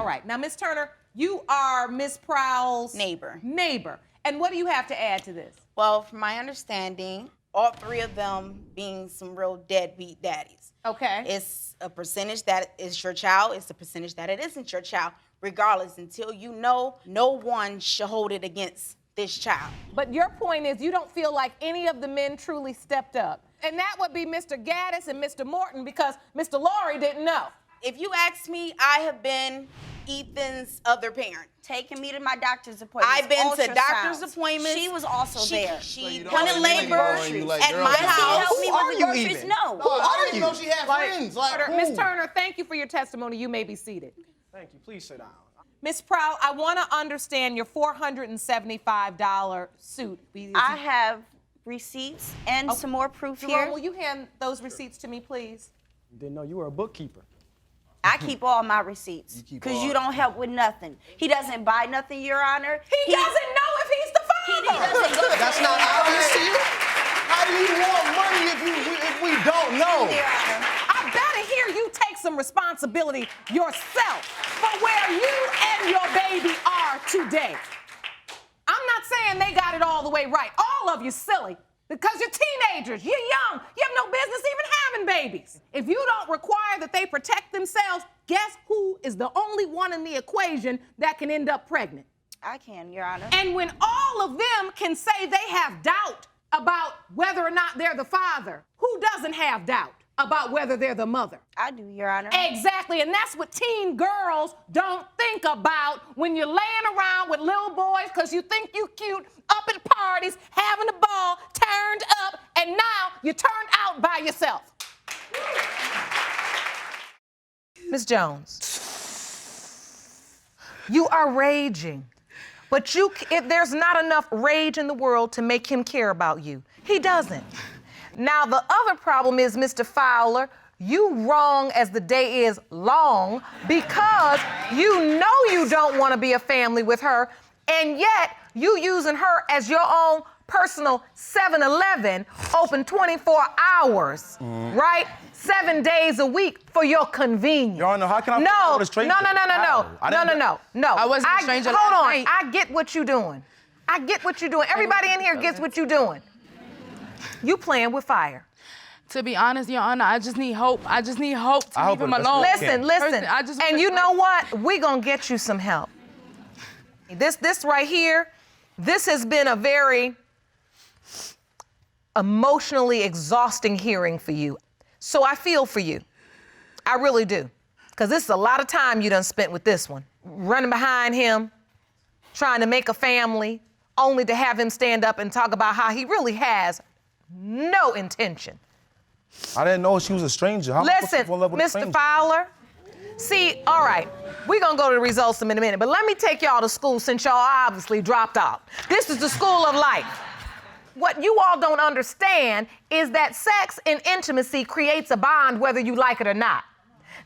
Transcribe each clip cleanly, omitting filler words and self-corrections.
right. Now, Miss Turner, you are Miss Prowell's neighbor. And what do you have to add to this? Well, from my understanding, all three of them being some real deadbeat daddies. Okay. It's a percentage that is your child. It's a percentage that it isn't your child. Regardless, until you know, no one should hold it against this child. But your point is you don't feel like any of the men truly stepped up. And that would be Mr. Gaddis and Mr. Morton because Mr. Laurie didn't know. If you ask me, I have been Ethan's other parent. Taking me to my doctor's appointments. I've been to doctor's appointments. She was also there. She wanted labor at my Does he house. help me with the groceries? No. Who are you? Know she had friends. Like, Miss Turner, thank you for your testimony. You may be seated. Thank you. Please sit down. Miss Proud, I want to understand your $475 suit. I have receipts and some more proof Jerome, here. will you hand those receipts to me, please? Didn't know you were a bookkeeper. I keep all my receipts because you don't help with nothing. He doesn't buy nothing, Your Honor. He doesn't know if he's the father. That's not obvious to you? How do you want money if we don't know? I better hear you take some responsibility yourself for where you and your baby are today. I'm not saying they got it all the way right. All of you silly. Because you're teenagers, you're young, you have no business even having babies. If you don't require that they protect themselves, guess who is the only one in the equation that can end up pregnant? I can, Your Honor. And when all of them can say they have doubt about whether or not they're the father, who doesn't have doubt about whether they're the mother? I do, Your Honor. Exactly, and that's what teen girls don't think about when you're laying around with little boys because you think you cute, up at parties, having a ball, turned up, and now you're turned out by yourself. Ms. Jones, you are raging, but if there's not enough rage in the world to make him care about you. He doesn't. Now, the other problem is, Mr. Fowler, you wrong as the day is long because you know you don't want to be a family with her, and yet you using her as your own personal 7-Eleven, open 24 hours, right? 7 days a week for your convenience. Your Honor, how can I No, with a stranger? no. I wasn't a stranger last night. I get what you're doing. Everybody in here gets what you're doing. You playing with fire. To be honest, Your Honor, I just need hope. I just need hope to leave him alone. Listen. And you know what? We're gonna get you some help. This right here, this has been a very emotionally exhausting hearing for you. So I feel for you. I really do. Because this is a lot of time you done spent with this one. Running behind him, trying to make a family, only to have him stand up and talk about how he really has no intention. I didn't know she was a stranger. How Listen, Mr. Fowler, see, all right, we're gonna go to the results in a minute, but let me take y'all to school since y'all obviously dropped out. This is the school of life. What you all don't understand is that sex and intimacy creates a bond whether you like it or not.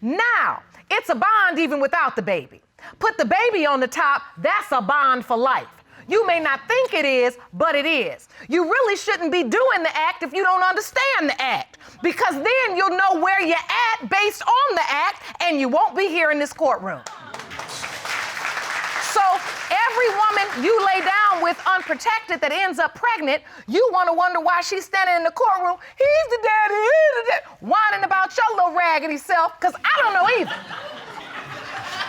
Now, it's a bond even without the baby. Put the baby on the top, that's a bond for life. You may not think it is, but it is. You really shouldn't be doing the act if you don't understand the act, because then you'll know where you're at based on the act, and you won't be here in this courtroom. So every woman you lay down with unprotected that ends up pregnant, you want to wonder why she's standing in the courtroom. He's the daddy, whining about your little raggedy self, because I don't know either.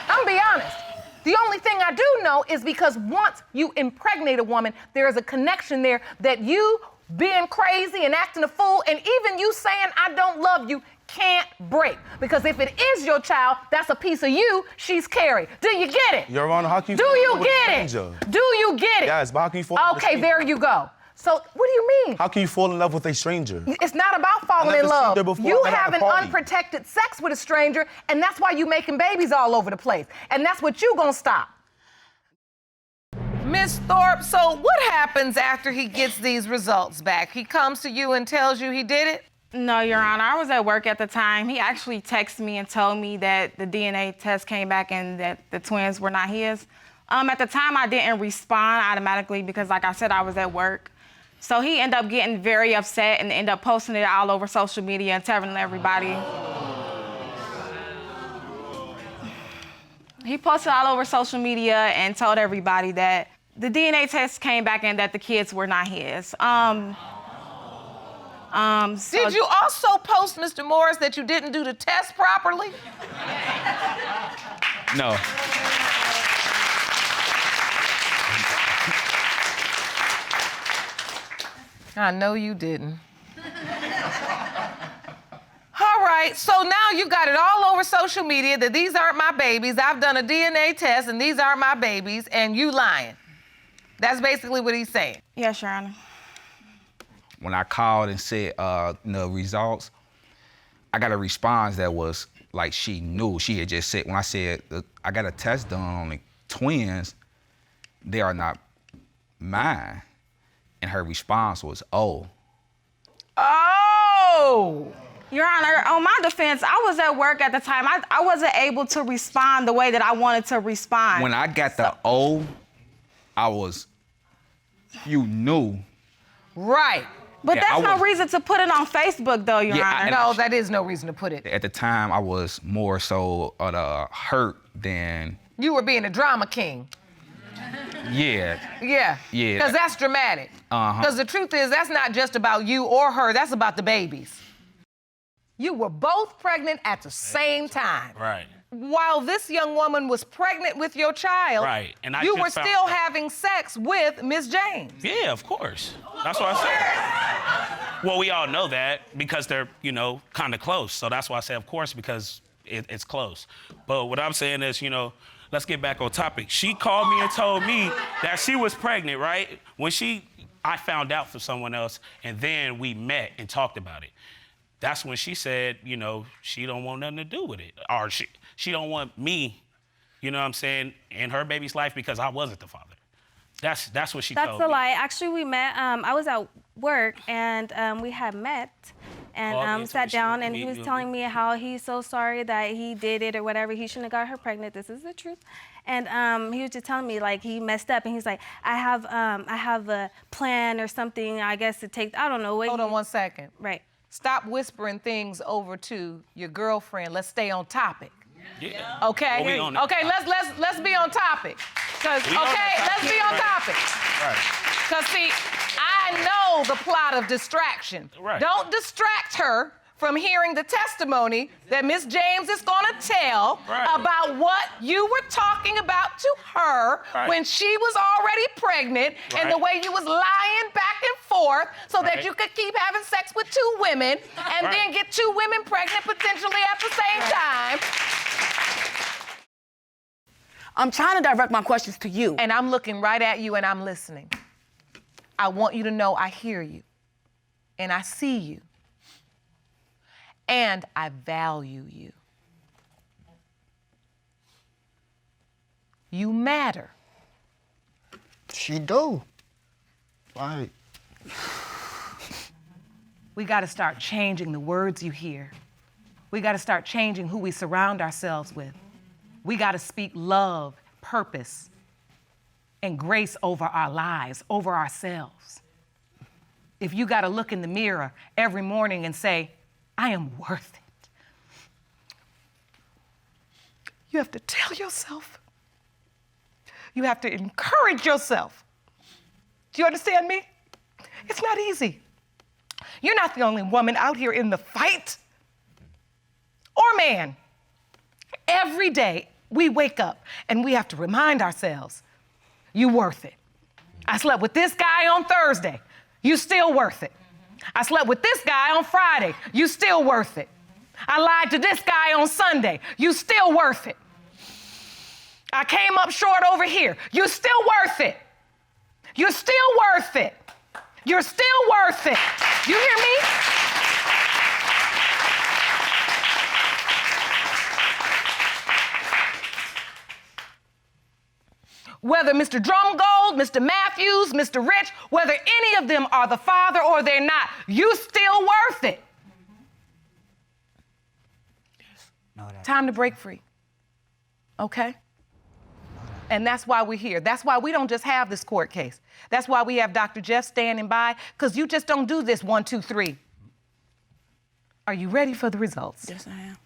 I'm gonna be honest. The only thing I do know is because once you impregnate a woman, there is a connection there that you being crazy and acting a fool, and even you saying I don't love you, can't break. Because if it is your child, that's a piece of you she's carried. Do you get it? Your Honor, how can you Do you get it? Do you get it? Yes, but how can you fall in love with a Okay, stranger? there you go. So what do you mean? How can you fall in love with a stranger? It's not about falling in never seen love. her before. You I met her at a having party. unprotected sex with a stranger, and that's why you making babies all over the place. And that's what you gonna stop. Miss Thorpe, so what happens after he gets these results back? He comes to you and tells you he did it? No, Your Honor, I was at work at the time. He actually texted me and told me that the DNA test came back and that the twins were not his. At the time, I didn't respond automatically because, like I said, I was at work. So he ended up getting very upset and ended up posting it all over social media and telling everybody. He posted all over social media and told everybody that the DNA test came back and that the kids were not his. Did you also post, Mr. Morris, that you didn't do the test properly? No. I know you didn't. All right, so now you got it all over social media that these aren't my babies. I've done a DNA test and these aren't my babies, and you lying. That's basically what he's saying. Yes, Your Honor. When I called and said the results, I got a response that was like she knew. She had just said, when I said, I got a test done on the twins, they are not mine. And her response was, oh. Oh! Your Honor, on my defense, I was at work at the time. I wasn't able to respond the way that I wanted to respond. When I got the O, I was, you knew. Right. But Yeah, that's no was- reason to put it on Facebook, though, Your Yeah, Honor. No, that is no reason to put it. At the time, I was more so hurt than, You were being a drama king. yeah. Yeah. Yeah. Because that's dramatic. Because the truth is, that's not just about you or her, that's about the babies. You were both pregnant at the same time. Right. While this young woman was pregnant with your child, Right, and I you just were found still out. having sex with Miss James. Yeah, of course. That's what I said. Well, we all know that because they're, kind of close. So that's why I say, of course, because it's close. But what I'm saying is, let's get back on topic. She called me and told me that she was pregnant, right? I found out from someone else, and then we met and talked about it. That's when she said, she don't want nothing to do with it. Or she don't want me, in her baby's life because I wasn't the father. That's what she told me. That's a lie. Actually, we met. I was at work, and we had met and sat down, and he was telling me how he's so sorry that he did it or whatever. He shouldn't have got her pregnant. This is the truth. And he was just telling me, like, he messed up, and he's like, I have a plan or something, I guess, to take, I don't know. Hold on 1 second. Right. Stop whispering things over to your girlfriend. Let's stay on topic. Yeah. Okay. Well, we on- Okay. Let's be on topic. Let's be on topic. Right. Cause see, I know the plot of distraction. Right. Don't distract her from hearing the testimony that Miss James is gonna tell about what you were talking about to her when she was already pregnant and the way you was lying back and forth so that you could keep having sex with 2 women and then get 2 women pregnant potentially at the same time. I'm trying to direct my questions to you. And I'm looking right at you and I'm listening. I want you to know I hear you and I see you. And I value you. You matter. She do. Like. We got to start changing the words you hear. We got to start changing who we surround ourselves with. We got to speak love, purpose, and grace over our lives, over ourselves. If you got to look in the mirror every morning and say, I am worth it. You have to tell yourself. You have to encourage yourself. Do you understand me? It's not easy. You're not the only woman out here in the fight, or man. Every day we wake up and we have to remind ourselves, you worth it. I slept with this guy on Thursday. You still worth it. I slept with this guy on Friday. You still worth it. I lied to this guy on Sunday. You still worth it. I came up short over here. You still worth it. You're still worth it. You're still worth it. You hear me? Whether Mr. Drumgold, Mr. Matthews, Mr. Rich, whether any of them are the father or they're not, you still worth it. Time to break free. Okay? And that's why we're here. That's why we don't just have this court case. That's why we have Dr. Jeff standing by, because you just don't do this 1, 2, 3. Are you ready for the results? Yes, I am.